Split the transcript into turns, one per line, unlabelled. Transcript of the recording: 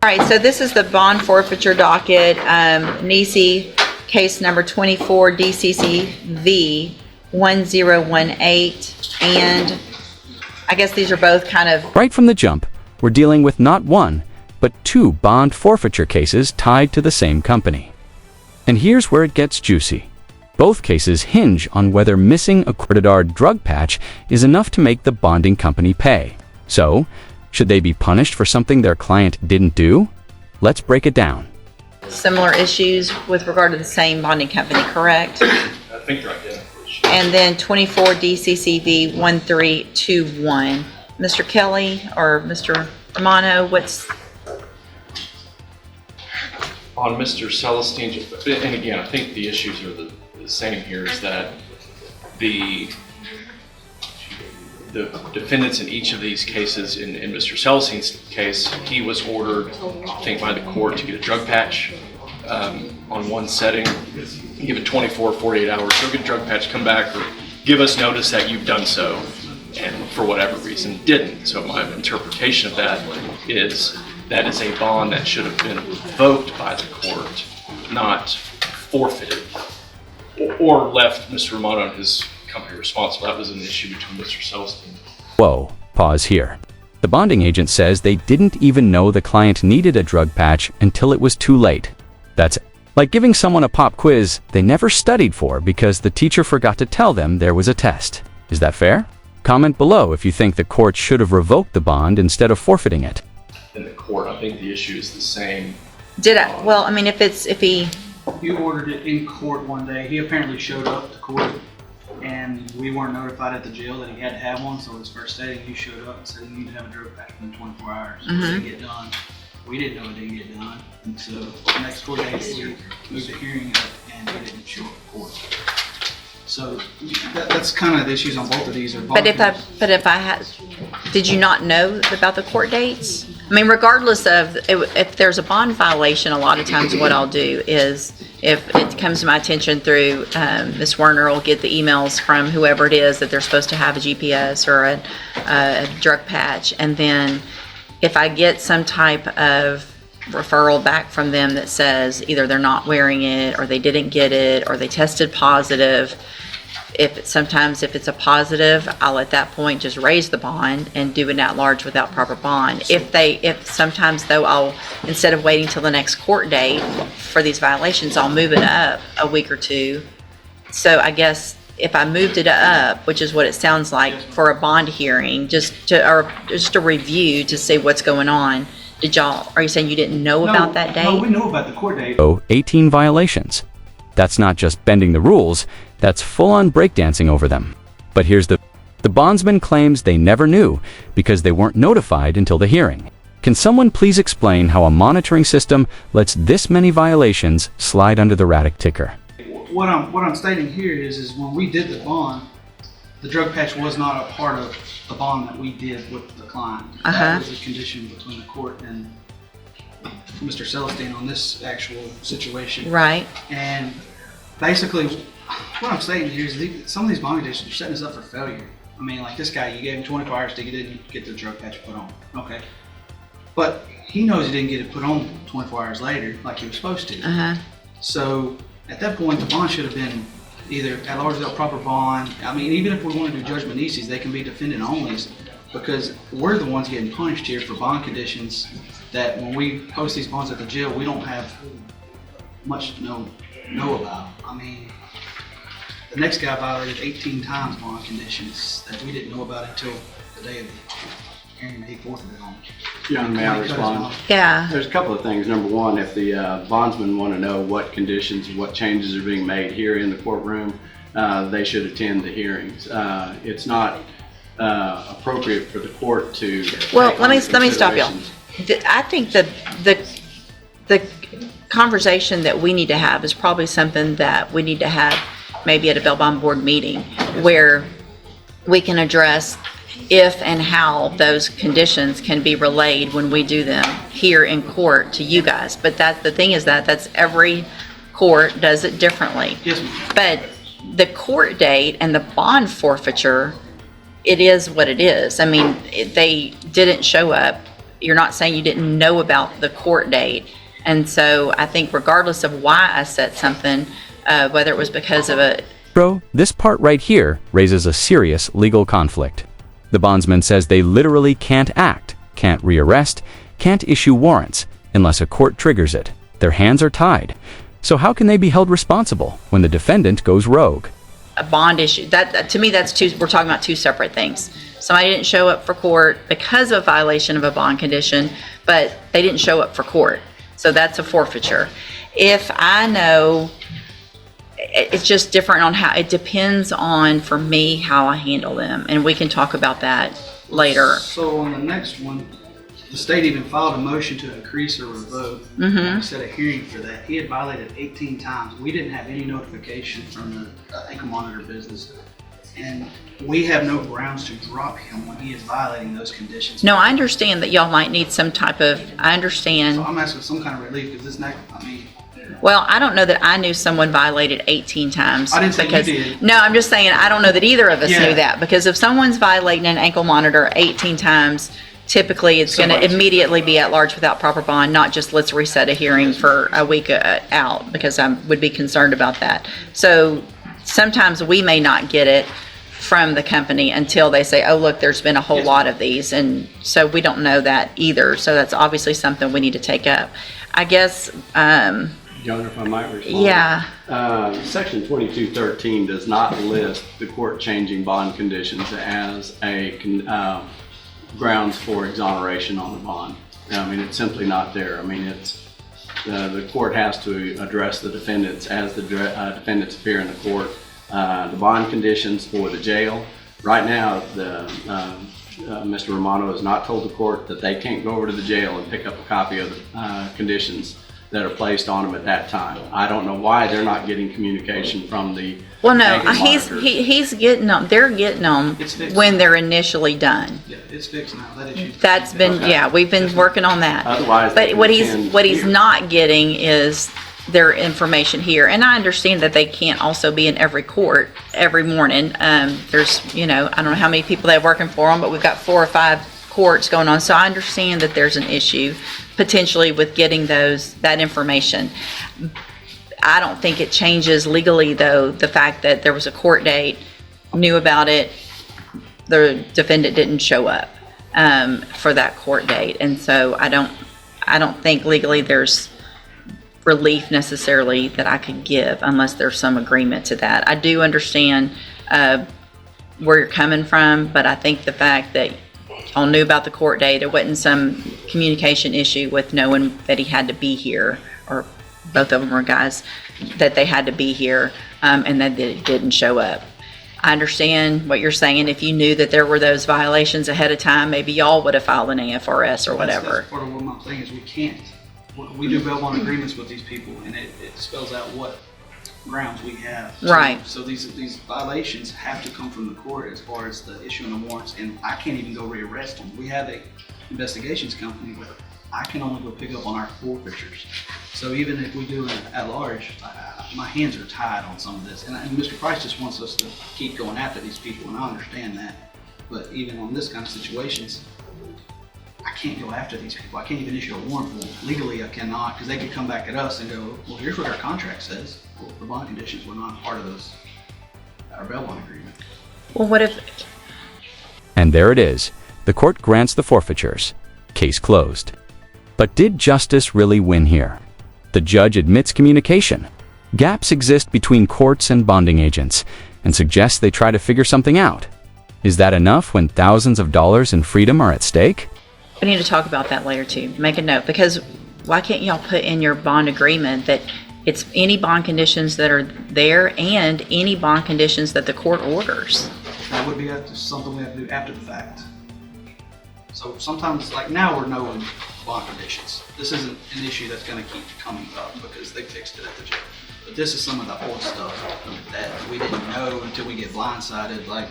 All right, so this is the bond forfeiture docket, Nisi case number 24 DCCV 1018, and I guess these are both kind of...
Right from the jump, we're dealing with not one, but two bond forfeiture cases tied to the same company. And here's where it gets juicy. Both cases hinge on whether missing a credit drug patch is enough to make the bonding company pay. So, should they be punished for something their client didn't do? Let's break it down.
Similar issues with regard to the same bonding company, correct?
I think they're identical.
And then 24 DCCV 1321. Mr. Kelly or Mr. Romano, what's...
On Mr. Celestine, and again, I think the issues are the same here, is that the defendants in each of these cases, in Mr. Celestine's case, he was ordered, I think, by the court to get a drug patch on one setting, give it 24, 48 hours, go get a drug patch, come back, or give us notice that you've done so, and for whatever reason didn't. So my interpretation of that is a bond that should have been revoked by the court, not forfeited, or left Mr. Romano and his company responsible. That was an issue between Mr. Celestine.
Whoa, pause here. The bonding agent says they didn't even know the client needed a drug patch until it was too late. That's like giving someone a pop quiz they never studied for because the teacher forgot to tell them there was a test. Is that fair? Comment below if you think the court should have revoked the bond instead of forfeiting it.
In the court, I think the issue is the same.
Did I? Well, I mean, if he...
You ordered it in court one day. He apparently showed up to court, and we weren't notified at the jail that he had to have one. So his first day, you showed up and said you need to have a drug patch within 24 hours. It didn't get done. We didn't know it didn't get done, and so the next 4 days we moved the hearing up, and it didn't show up in court. So that's kind of the issues on both of these.
But if I had, did you not know about the court dates? I mean, regardless of if there's a bond violation, a lot of times what I'll do is, if it comes to my attention through Ms. Werner, will get the emails from whoever it is that they're supposed to have a GPS or a drug patch, and then if I get some type of referral back from them that says either they're not wearing it or they didn't get it or they tested positive, sometimes if it's a positive, I'll at that point just raise the bond and do it at large without proper bond. If sometimes though, I'll, instead of waiting till the next court date for these violations, I'll move it up a week or two. So I guess if I moved it up, which is what it sounds like for a bond hearing, just a review to see what's going on, are you saying you didn't know about that date?
No, we knew about the court date.
So, 18 violations. That's not just bending the rules, that's full-on breakdancing over them. But here's the bondsman claims they never knew because they weren't notified until the hearing. Can someone please explain how a monitoring system lets this many violations slide under the Raddick ticker?
What I'm stating here is when we did the bond, the drug patch was not a part of the bond that we did with the client. That was a condition between the court and Mr. Celestine on this actual situation.
Right.
And basically, what I'm saying here is some of these bond conditions are setting us up for failure. I mean, like this guy, you gave him 24 hours to get the drug patch put on. Okay. But he knows he didn't get it put on 24 hours later like he was supposed to. So at that point, the bond should have been either at large without proper bond. I mean, even if we want to do judgment nices, they can be defendant onlys because we're the ones getting punished here for bond conditions that when we post these bonds at the jail, we don't have much to know about. I mean, the next guy violated 18 times bond conditions that we didn't know about until the day of the hearing. He forfeited on.
Young man, respond.
Yeah.
There's a couple of things. Number one, if the bondsmen want to know what conditions, what changes are being made here in the courtroom, they should attend the hearings. It's not appropriate for the court to.
Well, let me stop y'all. I think the conversation that we need to have is probably something that we need to have maybe at a bail bond board meeting where we can address if and how those conditions can be relayed when we do them here in court to you guys. But the thing is that's every court does it differently.
Yes, ma'am.
But the court date and the bond forfeiture, it is what it is. I mean, they didn't show up you're not saying you didn't know about the court date. And so I think regardless of why I set something, whether it was because of a...
Bro, this part right here raises a serious legal conflict. The bondsman says they literally can't act, can't rearrest, can't issue warrants unless a court triggers it. Their hands are tied. So how can they be held responsible when the defendant goes rogue?
A bond issue, that to me, that's two, we're talking about two separate things. Somebody didn't show up for court because of a violation of a bond condition, but they didn't show up for court. So that's a forfeiture. If I know, it's just different on how, it depends on, for me, how I handle them. And we can talk about that later.
So on the next one, the state even filed a motion to increase or revoke. We set a hearing for that. He had violated 18 times. We didn't have any notification from the ankle monitor business. And we have no grounds to drop him when he is violating those conditions.
No, I understand that y'all might need some type of, I understand.
So I'm asking some kind of relief because this next, I mean,
Well, I don't know that I knew someone violated 18 times.
I didn't say
because,
you did.
No, I'm just saying I don't know that either of us
Yeah.
knew that. Because if someone's violating an ankle monitor 18 times, typically it's going to immediately be at large without proper bond, not just let's reset a hearing for a week out, because I would be concerned about that. So sometimes we may not get it from the company until they say, oh, look, there's been a whole lot of these. And so we don't know that either. So that's obviously something we need to take up. I guess,
John, if I might respond.
yeah.
Section 2213 does not list the court changing bond conditions as a grounds for exoneration on the bond. I mean, it's simply not there. I mean, it's the court has to address the defendants as the defendants appear in the court. The bond conditions for the jail. Right now, Mr. Romano has not told the court that they can't go over to the jail and pick up a copy of the conditions that are placed on them at that time. I don't know why they're not getting communication from the
Well, no,
ankle
he's
monitors.
getting them. They're getting them
It's fixed.
when they're initially done.
yeah, it's fixed now. That issue.
That's been,
Okay.
yeah, we've been working on that.
Otherwise, they
But what
can
he's
hear.
not getting is their information here. And I understand that they can't also be in every court every morning. There's, I don't know how many people they have working for them, but we've got 4 or 5 courts going on. So I understand that there's an issue potentially with getting that information. I don't think it changes legally, though, the fact that there was a court date, knew about it, the defendant didn't show up for that court date. And so I don't think legally there's relief necessarily that I could give unless there's some agreement to that. I do understand where you're coming from, but I think the fact that y'all knew about the court date, there wasn't some communication issue with knowing that he had to be here, or both of them were guys, that they had to be here, and that they didn't show up. I understand what you're saying. If you knew that there were those violations ahead of time, maybe y'all would have filed an AFRS or whatever.
That's part of what I'm saying is we can't. We do bail bond agreements with these people, and it spells out what grounds we have.
Right.
So these violations have to come from the court as far as the issuing of warrants, and I can't even go rearrest them. We have a investigations company, but I can only go pick up on our forfeitures. So even if we do it at large, my hands are tied on some of this. And Mr. Price just wants us to keep going after these people, and I understand that. But even on this kind of situations, I can't go after these people. I can't even issue a warrant for them. Legally, I cannot, because they could come back at us and go, well, here's what our contract says. Well, the bond conditions were not part of our bail bond agreement.
Well, what if,
And there it is. The court grants the forfeitures. Case closed. But did justice really win here? The judge admits communication. Gaps exist between courts and bonding agents, and suggests they try to figure something out. Is that enough when thousands of dollars in freedom are at stake?
we need to talk about that later too. Make a note, because why can't y'all put in your bond agreement that it's any bond conditions that are there and any bond conditions that the court orders?
That would be something we have to do after the fact. So sometimes, like now, we're knowing bond conditions. This isn't an issue that's going to keep coming up because they fixed it at the jail. But this is some of the old stuff that we didn't know until we get blindsided. Like